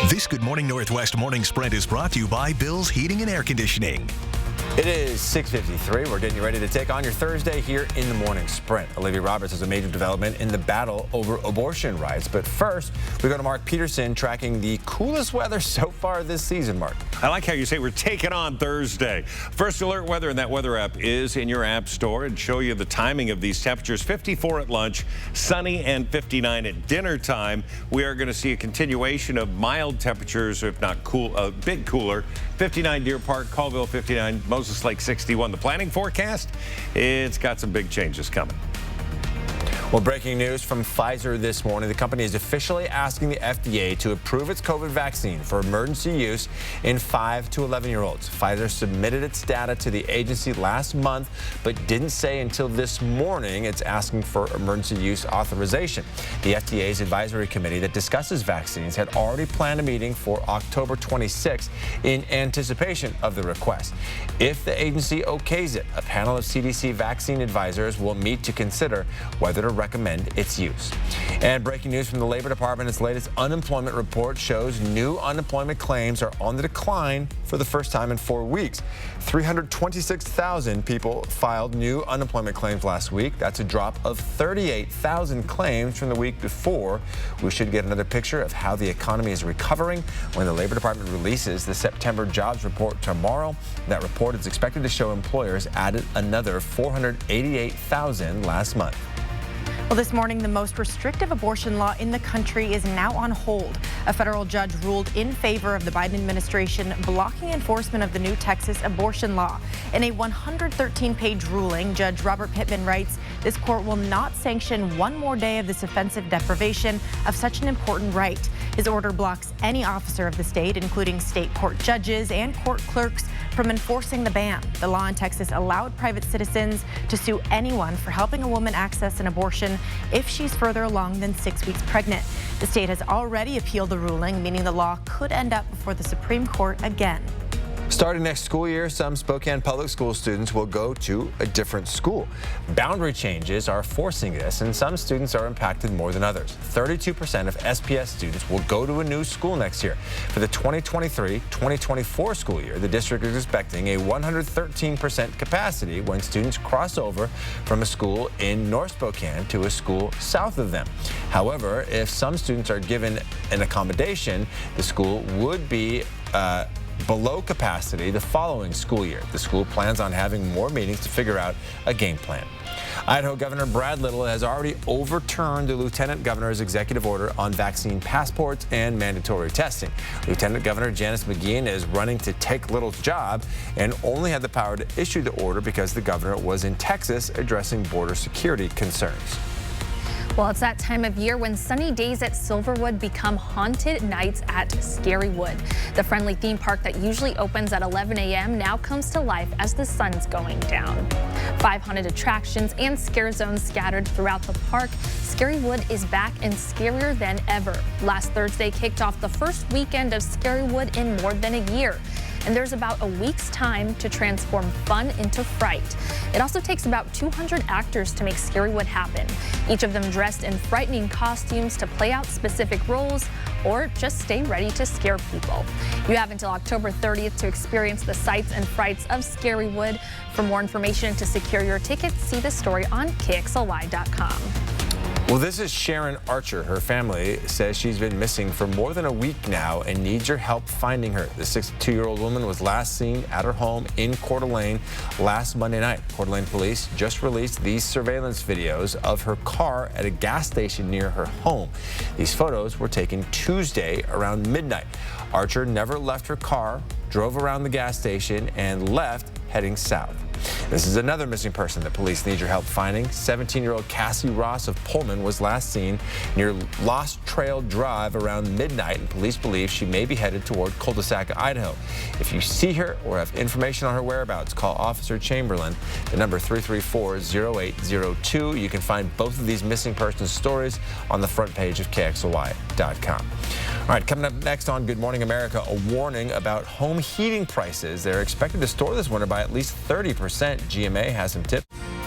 This Good Morning Northwest Morning Sprint is brought to you by Bill's Heating and Air Conditioning. It is 6:53. We're getting you ready to take on your Thursday here in the Morning Sprint. Olivia Roberts has a major development in the battle over abortion rights. But first, we go to Mark Peterson tracking the coolest weather so far this season, Mark. I like how you say we're taking on Thursday. First Alert Weather and that weather app is in your app store and show you the timing of these temperatures. 54 at lunch, sunny, and 59 at dinner time. We are going to see a continuation of mild temperatures, if not cool, a bit cooler. 59 Deer Park, Colville 59, Moses Lake 61. The planning forecast, it's got some big changes coming. Well, breaking news from Pfizer this morning. The company is officially asking the FDA to approve its COVID vaccine for emergency use in 5 to 11-year-olds. Pfizer submitted its data to the agency last month, but didn't say until this morning it's asking for emergency use authorization. The FDA's advisory committee that discusses vaccines had already planned a meeting for October 26 in anticipation of the request. If the agency okays it, a panel of CDC vaccine advisors will meet to consider whether to recommend its use. And breaking news from the Labor Department, its latest unemployment report shows new unemployment claims are on the decline for the first time in 4 weeks. 326,000 people filed new unemployment claims last week. That's a drop of 38,000 claims from the week before. We should get another picture of how the economy is recovering when the Labor Department releases the September jobs report tomorrow. That report is expected to show employers added another 488,000 last month. Well, this morning, the most restrictive abortion law in the country is now on hold. A federal judge ruled in favor of the Biden administration, blocking enforcement of the new Texas abortion law. In a 113-page ruling, Judge Robert Pittman writes, this court will not sanction one more day of this offensive deprivation of such an important right. His order blocks any officer of the state, including state court judges and court clerks, from enforcing the ban. The law in Texas allowed private citizens to sue anyone for helping a woman access an abortion if she's further along than 6 weeks pregnant. The state has already appealed the ruling, meaning the law could end up before the Supreme Court again. Starting next school year, some Spokane public school students will go to a different school. Boundary changes are forcing this, and some students are impacted more than others. 32% of SPS students will go to a new school next year. For the 2023-2024 school year, the district is expecting a 113% capacity when students cross over from a school in North Spokane to a school south of them. However, if some students are given an accommodation, the school would be below capacity the following school year. The school plans on having more meetings to figure out a game plan. Idaho Governor Brad Little has already overturned the Lieutenant Governor's executive order on vaccine passports and mandatory testing. Lieutenant Governor Janice McGeehan is running to take Little's job and only had the power to issue the order because the governor was in Texas addressing border security concerns. Well, it's that time of year when sunny days at Silverwood become haunted nights at Scarywood. The friendly theme park that usually opens at 11 a.m. now comes to life as the sun's going down. 5 haunted attractions and scare zones scattered throughout the park. Scarywood is back and scarier than ever. Last Thursday kicked off the first weekend of Scarywood in more than a year. And there's about a week's time to transform fun into fright. It also takes about 200 actors to make Scarywood happen, each of them dressed in frightening costumes to play out specific roles or just stay ready to scare people. You have until October 30th to experience the sights and frights of Scarywood. For more information and to secure your tickets, see the story on KXLY.com. Well, this is Sharon Archer. Her family says she's been missing for more than a week now and needs your help finding her. The 62-year-old woman was last seen at her home in Coeur d'Alene last Monday night. Coeur d'Alene police just released these surveillance videos of her car at a gas station near her home. These photos were taken Tuesday around midnight. Archer never left her car, drove around the gas station, and left heading south. This is another missing person that police need your help finding. 17-year-old Cassie Ross of Pullman was last seen near Lost Trail Drive around midnight, and police believe she may be headed toward Cul-de-sac, Idaho. If you see her or have information on her whereabouts, call Officer Chamberlain, the number 334-0802. You can find both of these missing persons stories on the front page of KXLY.com. All right, coming up next on Good Morning America, a warning about home heating prices. They're expected to soar this winter by at least 30%. GMA has some tips.